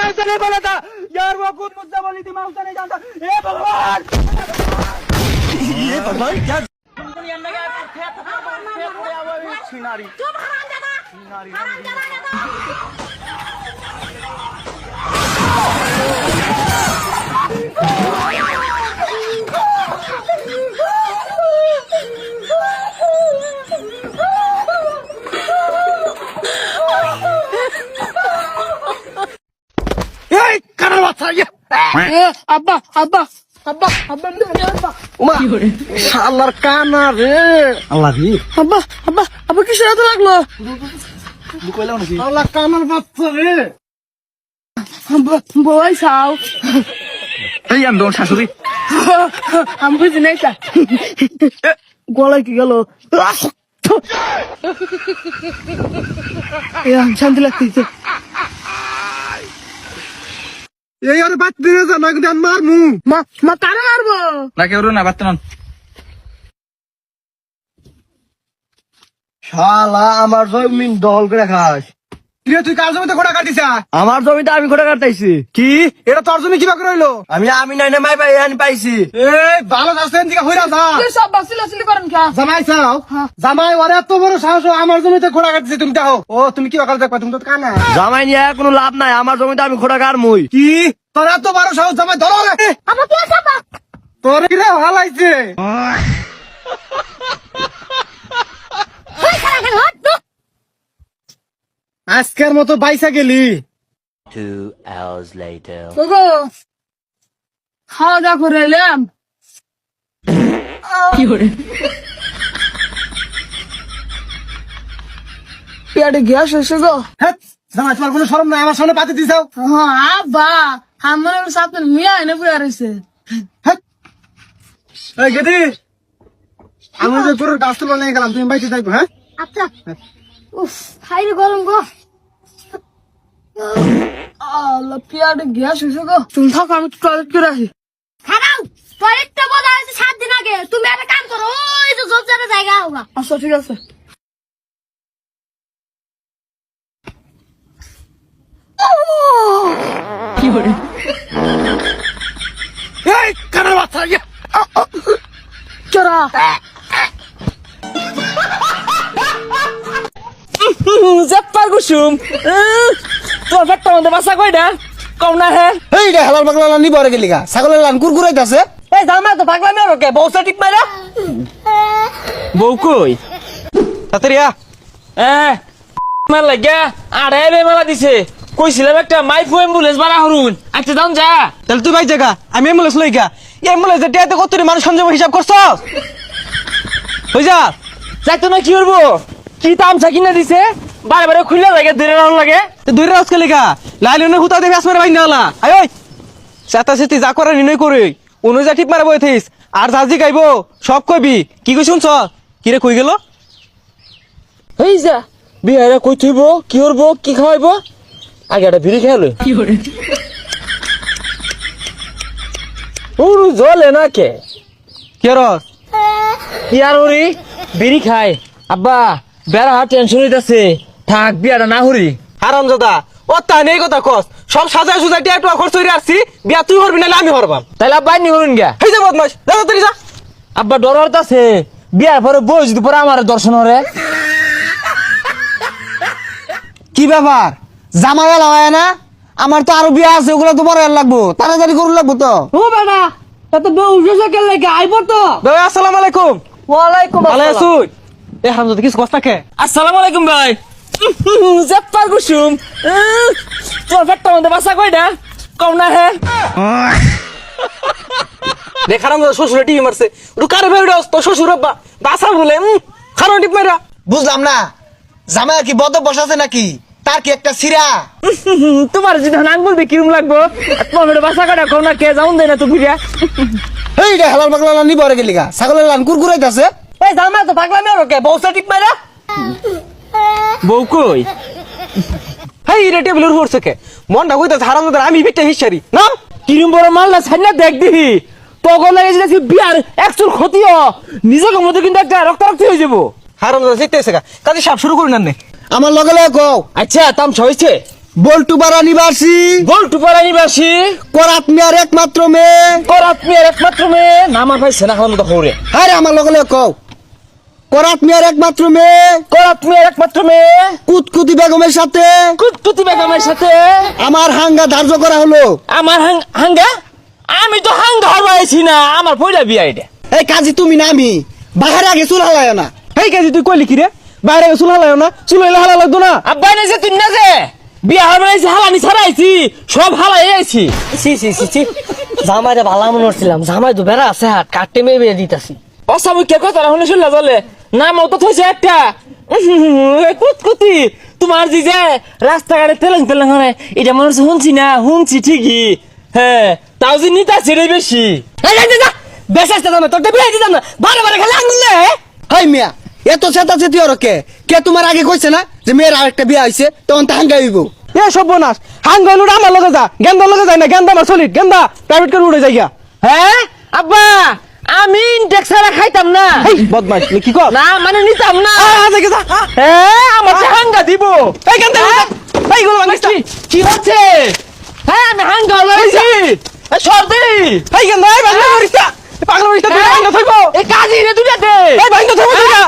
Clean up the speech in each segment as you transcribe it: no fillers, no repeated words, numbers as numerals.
मैं उसे नहीं बोला था यार, वो खुद मुझसे बोली थी, मैं उसे नहीं जानता। हे भगवान, ये भगवान क्या छिनारी আব্বা আব্বা আব্বা আব্বা উমা শালার কানা রে আল্লাহ রে আব্বা আব্বা আব্বা কি সাথে লাগলো শালার কানার বাচ্চা রে আব্বা বই সাও এই আমি দোন শাশুড়ি আমি বুঝি নাই তা গলায় কি গেল শান্তি লাগতেছে এই আরে বাচ্চা দিয়ে যা না কিন্তু মারমু মা মা কারে মারবো না কেউ না বার্তমান শালা আমার জমিন দখল করে খাস কিরে তুই কার জমিতে ঘোড়া কাটিস? আমার জমিতে আমি ঘোড়া কাটতেছি। কি এটা তোর জমি কিভাবে রইলো? আমি নাই না মাই পাই আমি পাইছি। এই ভালো যাচ্ছেন দিকে হইরা যা সব বাসিলাসিলি করেন কা জামাই চাও জামাই ওরে এত বড় সাহস আমার জমিতে ঘোড়া কাটছে তুমি দেখো ও তুমি কি অকাল দেখবা তুমি তো কানা জামাই নিয়ে কোনো লাভ নাই, আমার জমিতে আমি ঘোড়া কাটমুই। কি তোর এত বড় সাহস জামাই ধরো রে আব্বা কি আছে আব্বা তোর কি রে হালাইছে কই খারাপ হট আজকের মতো বাইসা গেলি 2 hours later. গো খাওয়া দাওয়া করে এলাম কি করে পেটে গ্যাস এসে গো হ্যাঁ জামাই তোমার কোনো শরম নাই আমার সামনে পাতি দিছাও হ্যাঁ আব্বা আমার সাথে মিয়া এনে পুরা রয়েছে হ্যাঁ এই গেদি আমি যে তোর গাছ তুলে নিয়ে গেলাম তুমি বাইতে থাকবো হ্যাঁ আচ্ছা উফ হাইরে গরম গো আল্লাহ পেটে গ্যাস এসে গো তুমি থাকো আমি টয়লেট করে আসি খারাও টয়লেটটা বলা হয়েছে 7 দিন আগে, তুমি একটা কাম করো, ওই যে জলজারে জায়গা হোগা। আচ্ছা ঠিক আছে কি করে এই কানার বাচ্চা চরা জেপ্পার কুসুম তোর পেটটা মধ্যে বাসা কয়টা কম না হে? এই রে হালাল পাগলা নি বরে গেলি গা ছাগলের লান কুরকুরাইতাছে এই জামাই তো পাগলামি আর কে বউসা টিপ মাইরা বউ কই তাড়াতাড়িয়া মার লাগা আড়াই মেলা দিছে কইছিলাম একটা মাইফু অ্যাম্বুলেন্স বাড়া হরুন আচ্ছা দাম যা তাহলে তুই ভাই জায়গা আমি এমএলএস লই গা এমএলএস এর টিয়াতে কত মানুষ সংযম হিসাব করছ হই যা যাইতো না কি করবো কি তামছা কিনা দিছে বারে বারে খুলে লাগে ধরে রাখুন লাগে দুই রাজ কে লেখা লাইলনে হুতা দেবে আসমারে বাইন নালা আয় ওই সাতা সিটি যা করে নিনই করে অনুযা ঠিক মারা বই থইস আর জাজি গাইবো সব কইবি কি কই শুনছ কি রে কই গেল এই যা বিহারে কই থইব কি করবো কি খাওয়াইবো আগে একটা বিড়ি খেয়ালো কি করে ওরু জলে না কে কি রস কি আর হরি বিড়ি খায় আব্বা বেড়া টেনশন হইতাছে থাক বিয়াটা না হরি হারাম দাদা ও তা নেই কথা কস সব সাজা সুজা টিয়া একটু খরচ হইরে আসছি বিয়া তুই করবি না আমি হরবাম তাহলে আব্বা নি হরুন গা এই যে বদমাস দাদা তুই যা আব্বা ডর হইতাছে বিয়ার পরে বই যদি পরে আমার দর্শন হরে কি ব্যাপার জামাওয়ালা হয় না আমার তো আরো বিয়া আছে ওগুলো তো বড় লাগবো তাড়াতাড়ি করুন লাগবো তো ও বেটা তা বউ উঠেছে কে লাগে আইবো তো ভাই আসসালামু আলাইকুম ওয়ালাইকুম ভালো আছুই এ হামজা কিছু কষ্ট থাকে আসসালামু আলাইকুম ভাই জেপ্পার কুসুম তোর পেটটা মধ্যে বাসা কয়টা কম না হে দেখারাম শ্বশুরে টিভি মারছে ওটা কারে ভাই ওটা তো শ্বশুর আব্বা বাসা বলে খানো টিপ মাইরা বুঝলাম না জামাই কি বদ বসাছে নাকি তার কি একটা সিরা তোমার যদি নাম বলবে কিরম লাগবো তোমার পেটে বাসা কয়টা কম না কে যাউন দেয় না তো ফিরিয়া এই রে হালাল পাগলা নি বরে গেলি গা ছাগলের লান কুরকুরাইতাছে এই জামা তো পাগলামি আর কে বউসা টিপ মাইরা বউ কই হেই রে টেবিলের উপর থেকে মনটা কইতাছে হারাম দাদা আমি বিটটা হিসারি না কিরম বড় মালটা ছাইনা দেখ দিহি তখন লাগে যে বিয়ার একচুর ক্ষতিও নিজেকে মধ্যে কিন্তু একটা রক্তারক্ত হয়ে যাবো হারাম দাদা জিততেছে গা কাজে সাপ শুরু করুন না আমার লগে লগে কও আচ্ছা তামছা হইছে বল্টু পাড়া নিবাসী বল্টু পাড়া নিবাসী করাত মিয়ার একমাত্র মেয়ে। করাত মেয়ের একমাত্র মেয়ে নাম আর পাইছে না খাওয়ানো তো হরে আরে আমার লগে কও, করাত মিয়ার একমাত্র মেয়ে করাত মেয়ের একমাত্র মেয়ে কুতকুতি বেগমের সাথে কুতকুতি বেগমের সাথে আমার হাঙ্গা ধার্য করা হলো। আমার হাঙ্গা আমি তো হাঙ্গা হারবাইছি না, আমার পয়লা বিয়া এটা। এই কাজী তুমি না আমি, বাহারে আগে চুল হালায় না। এই কাজে তুই কইলি কি রে? বাইরে চুল হালায় না, চুল হইলে হালা লাগতো না। আব্বা নেছে তুই না যে বিয়া হারবাইছি, হালানি ছাড়াইছি, সব হালাই আইছি। সি সি সি সি জামাইরে ভালো মনে করছিলাম, জামাই তো বেড়া আছে হাত কাটতে মেয়ে বিয়ে দিতাছি। অসামুখ্য কথা শুনে শুনলা চলে নাম তো থইছে একটা কুতকুতি। তোমার জি যে রাস্তাঘাটে তেলেং তেলেং হয় এটা মনে হচ্ছে শুনছি না, শুনছি ঠিকই, হ্যাঁ তাও যে নিতা ছেড়ে বেশি। বেশ আসতে দামে তোর বিয়ে দিতাম না, বারে বারে খেলে আঙুল নে। হাই মিয়া, এত চেতা চেতি ওর কে কে তোমার আগে কইছে না যে মেয়ের আরেকটা বিয়ে হইছে, তখন তা হাঙ্গা হইব। এ সর্বনাশ, হাঙ্গা হইলো আমার লগে যা, গেন্দা লগে যায় না, গেন্দা আমার সলিড, গেন্দা প্রাইভেট করে উড়ে যাইয়া। হ্যাঁ আব্বা আমি ইনটেক্স ছাড়া খাইতাম না। এই বদমাইশ, কি কর? না মানে নিতাম না। দেখে যা। হ্যাঁ আমার হাঙ্গা দিব। এই গেন্দা, এইগুলো বাংলাদেশ কি হচ্ছে? হ্যাঁ আমি হাঙ্গা লাগাইছি সর্দি। এই গেন্দা, এই বাংলা মরিস্তা, পাগলা মরিস্তা তুই বাইন্দা থইবো। এই কাজী রে দুটা দে। এই বাইন্দা থইবো তুই না।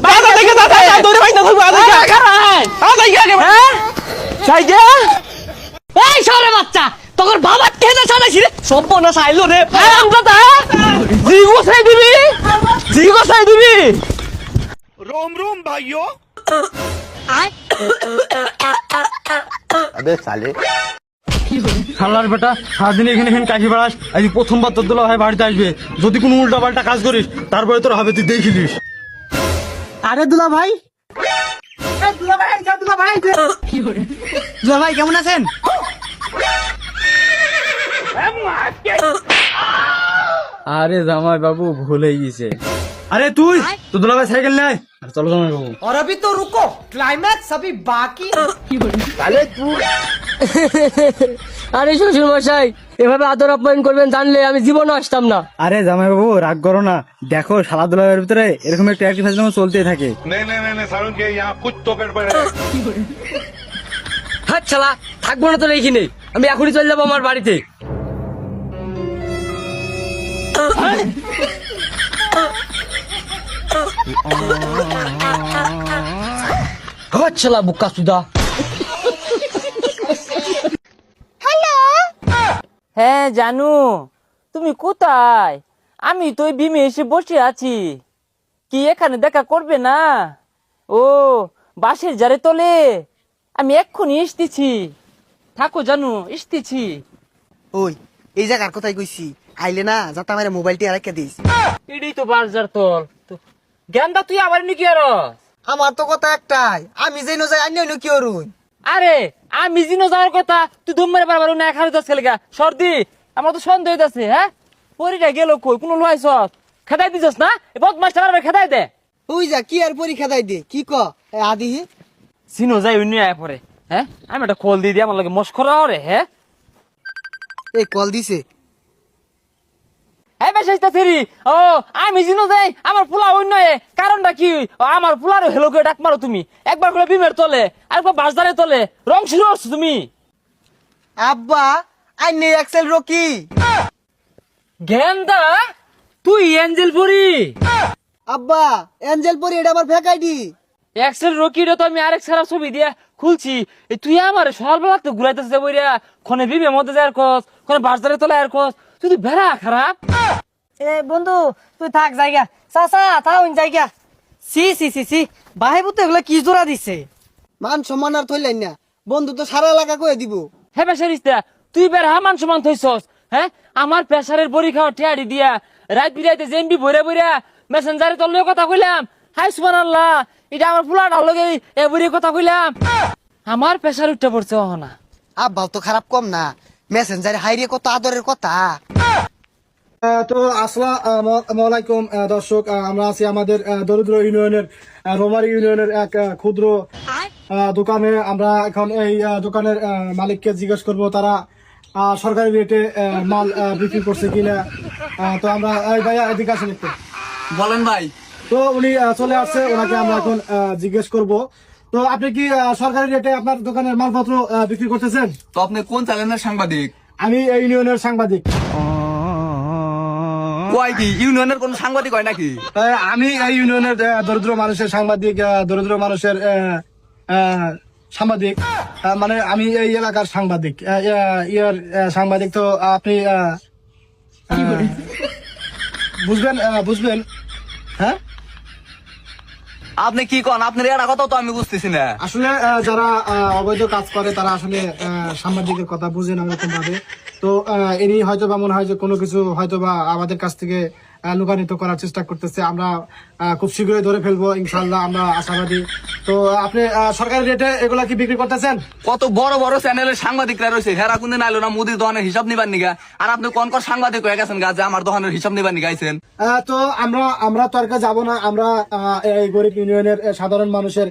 দাদা দেখে দাদা দৌড়ে বাইন্দা থইবো। আদা খারাই আগে হ্যাঁ চাই দে। এই সরে বাচ্চা, তোর বাবার ঠেলে চালাইছি রে, সর্বনাশ আইলো রে। আরাম দাদা জি গোসাই দিবি, জি গোসাই দিবি। শালার বেটা, সারাদিন এখানে এখানে কাশি বেড়াস, আজ প্রথমবার তোর দুলা ভাই বাড়িতে আসবে, যদি কোনো উল্টা পাল্টা কাজ করিস তারপরে তোর হবে, তুই দেখিলিস। আরে দুলা ভাই, দুলা ভাই কেমন আছেন? আরে জামাই বাবু ভুল হয়ে গেছে। আরে তুই তো দুলা ভাই সাইকেল নেয়, আর চলো জামাই বাবু। और अभी तो रुको, क्लाइमैक्स अभी बाकी। আরে শ্বশুর মশাই, এভাবে আদর আপ্যায়ন করবেন জানলে আমি জীবনও আসতাম না। আরে জামাই বাবু রাগ করো না, দেখো শালা দুলা ভাইয়ের ভিতরে এরকম একটা অ্যাক্টিভ চলতেই থাকে। नहीं सारुण के यहाँ कुछ तो गड़बड़ है। হাত ছালা থাকবো না তো এইখানে, আমি এখনই চলে যাবো আমার বাড়িতে। হাত ছালা বুকা সুদা। হ্যাঁ জানু তুমি কোথায়? আমি তো বিমে এসে বসে আছি, কি এখানে দেখা করবে না? ও বাসের জারে তলে আমি এক্ষুনি আসতেছি, থাকো জানু আসতেছি। ওই এই জায়গার কথাই কইছি, আইলে না যাতে আমার মোবাইলটি আরেকটা দিস। এটাই তো বাজার তল তো গেন্দা, তুই আবার নাকি আর? আমার তো কথা একটাই, আমি যেন যাই আইন কি অরুন। আরে আমি জিনো যাওয়ার কথা তুই দমরে বারবার না খারে যাস খেলে সর্দি, আমার তো সন্দেহ হইতাছে। হ্যাঁ পরিটা গেল কই, কোনো লইছ খেদাই দিছস না? এ বদমাসটা বারবার খেদাই দে। ওই যা কি আর পরীক্ষা দেয় দে, কি ক আদি চিনো যাই অন্য আয় পরে। হ্যাঁ আমি একটা কল দিয়ে দিই, আমার লাগে মস্করা রে। হ্যাঁ এই কল দিছে। এই বেশাইতা ফেরি ও আমি জিনো যাই, আমার পোলা অন্য কারণটা কি? আমার পোলার হেলো করে ডাক মারো তুমি, একবার করে বিমের তলে, আরেকবার বাসদারে তলে, রং শুরু হচ্ছে তুমি। আব্বা আইন এক্সেল রকি। গেন্দা তুই এঞ্জেল পরি? আব্বা এঞ্জেল পরি, এটা আমার ফেক আইডি। এক্সেল রকিরে তো আমি আরেক সারা ছবি দিয়া খুলছি, এই তুই আমার সর্বলাগ তো ঘুরাইতেছে যাবো রিয়া, খনে বিবে মধ্যে যায় কস, খনে বাসদারে তলে আর কস, তুই তো বেড়া খারাপ। এ বন্ধু তুই থাক জায়গা, চাচা তাও জায়গা। সি সি সি সি বাহে বুতে এগুলো কি জোড়া দিছে। মান সম্মান আর থইলেন না, বন্ধু তো সারা এলাকা কয়ে দিব। হ্যাঁ বেসারিস্তা তুই বের হামান সমান থইছস। হ্যাঁ আমার প্রেসারের পরীক্ষা ঠেয়াড়ি দিয়া রাত বিরাইতে জেনবি ভরে ভরে মেসেঞ্জারে তোর লগে কথা কইলাম, হাই সুবহানাল্লাহ এটা আমার ফুলাটা লগে এ বুড়ি কথা কইলাম, আমার প্রেসার উঠতে পড়ছে না। আব্বাও তো খারাপ কম না, মেসেঞ্জারে হাইরে কত আদরের কথা। তো আসসালামু আলাইকুম দর্শক, আমরা আছি আমাদের দরিদ্র ইউনিয়নের রোমারি ইউনিয়নের এক ক্ষুদ্র দোকানে। আমরা এখন এই দোকানের মালিককে জিজ্ঞেস করব তারা সরকারি রেটে মাল বিক্রি করছে কিনা। তো আমরা এই ভাইয়া এদিকে আসেন একটু। বলেন ভাই। তো উনি চলে আসছে, ওনাকে আমরা এখন জিজ্ঞেস করব তো আপনি কি সরকারি রেটে আপনার দোকানের মালপত্র বিক্রি করতেছেন? তো আপনি কোন চ্যানেলের সাংবাদিক? আমি এই ইউনিয়নের সাংবাদিক। কয় কি ইউনিয়নের কোন সাংবাদিক হয় নাকি? আমি এই ইউনিয়নের দরিদ্র মানুষের সাংবাদিক, দরিদ্র মানুষের সাংবাদিক, মানে আমি এই এলাকার সাংবাদিক, ইয়ার সাংবাদিক। তো আপনি বুঝবেন, হ্যাঁ? আপনি কি কন? আপনার এটা কথা তো আমি বুঝতেছি না। আসলে যারা অবৈধ কাজ করে তারা আসলে সাংবাদিকের কথা বুঝে না এরকম ভাবে। তো ইনি হয়তো বা মনে হয় যে কোনো কিছু হয়তো বা আমাদের কাছ থেকে লুকায়িত করার চেষ্টা করতেছে। আমরা খুব শীঘ্রই ধরে ফেলবো ইনশাল্লাহ, আমরা আশাবাদী। তো আপনি সরকারি রেটে এগুলা কি বিক্রি করতেছেন? কত বড় বড় চ্যানেলের সাংবাদিকরা রয়েছে, হেরা কোনদিন আইলো না মুদির দোকানের হিসাব নিবার নিগা। আর আপনি কোন কোন সাংবাদিক হয়ে গেছেন গা যে আমার দোকানের হিসাব নিবার নিগা আইছেন? তো আমরা তর্কে যাব না। আমরা এই গরিব ইউনিয়নের সাধারণ মানুষের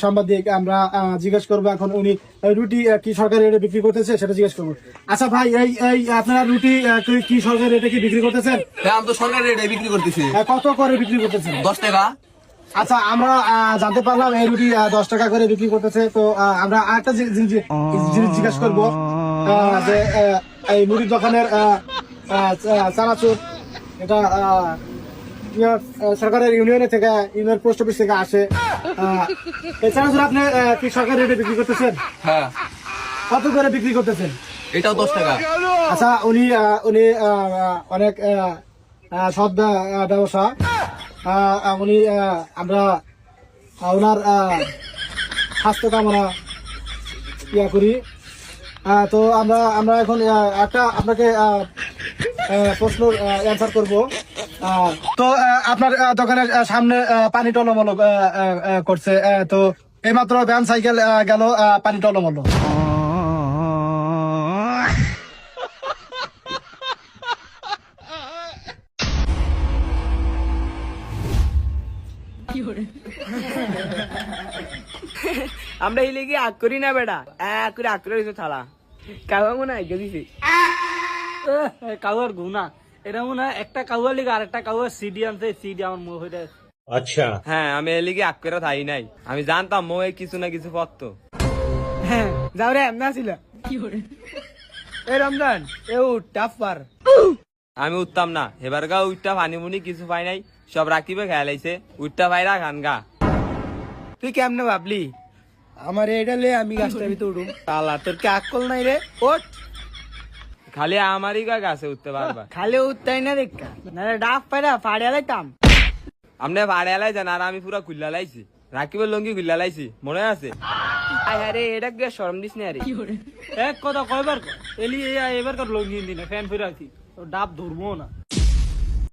সাংবাদিক। আমরা জিজ্ঞেস করবো এখন উনি রুটি কি সরকারি রেটে বিক্রি করতেছে সেটা জিজ্ঞেস করবো। আচ্ছা ভাই, এই আপনারা রুটি কি সরকারি রেটে কি বিক্রি করতেছেন? হ্যাঁ, আমি তো সরকারি রেটে বিক্রি করতেছি। কত করে বিক্রি করতেছেন? 10 টাকা। আচ্ছা, আমরা জানতে পারলাম এই রুটি 10 টাকা করে বিক্রি করতেছে। তো আমরা আরেকটা জিনিস জিজ্ঞেস করবো যে এই মুড়ির দোকানের চানাচুর এটা সরকারের ইউনিয়নের থেকে, ইউনিয়ন পোস্ট অফিস থেকে আসে। এই চানাচুর আপনি কি সরকারি রেটে বিক্রি করতেছেন? হ্যাঁ। কত করে বিক্রি করতেছেন? এটাও 10 টাকা। আচ্ছা, উনি অনেক সৎ ব্যবসা। উনি আমরা ওনার স্বাস্থ্য কামনা করি। তো আমরা এখন একটা আপনাকে প্রশ্ন অ্যান্সার করব। তো আপনার দোকানের সামনে পানি টলমল করছে। তো এইমাত্র ভ্যান সাইকেল গেল, পানি টলমল। আমরা এই লেগে আগ করি না বেটা, এক করে আগ করে দিছে থালা কাউয়া মনে হয় দিছি। কাউয়ার গুনা এটা মনে হয় একটা কাউয়া লিগে আর একটা কাউয়া সিডি আনছে, সিডি আমার মুখ হইতে। হ্যাঁ, আমি এই লেগে আগ করে থাই নাই, আমি জানতাম মোয়ে কিছু না কিছু পড়তো। হ্যাঁ, যাও রে, এমনা ছিল এই রমজান এ টাফ পার। আমি উঠতাম না, এবার গা উঠটা পানি মুনি কিছু পাই নাই, সব রাখিবে খেয়ালাইছে, উঠটা পাইরা গান গা। তুই কেমনে ভাবলি আমার এটা লে আমি গাছটা ভিতরে উঠুম? তালা তোর কি আকল নাই রে? ওঠ, খালি আমারই গা গাছে উঠতে পারবা। খালি উঠতাই না দেখা না ডাফ পাইরা ফাড়িয়া লাইতাম। আপনি ভাড়ে লাই যান, আর আমি পুরা খুল্লা লাইছি, রাখিবের লঙ্গি খুল্লা লাইছি, মনে আছে? আরে এটা গিয়ে শরম দিস না। আরে এক কথা কয়বার এলি এবার কর লঙ্গি দিনে ফ্যান ফিরে আছি, ডাব ধরবো না।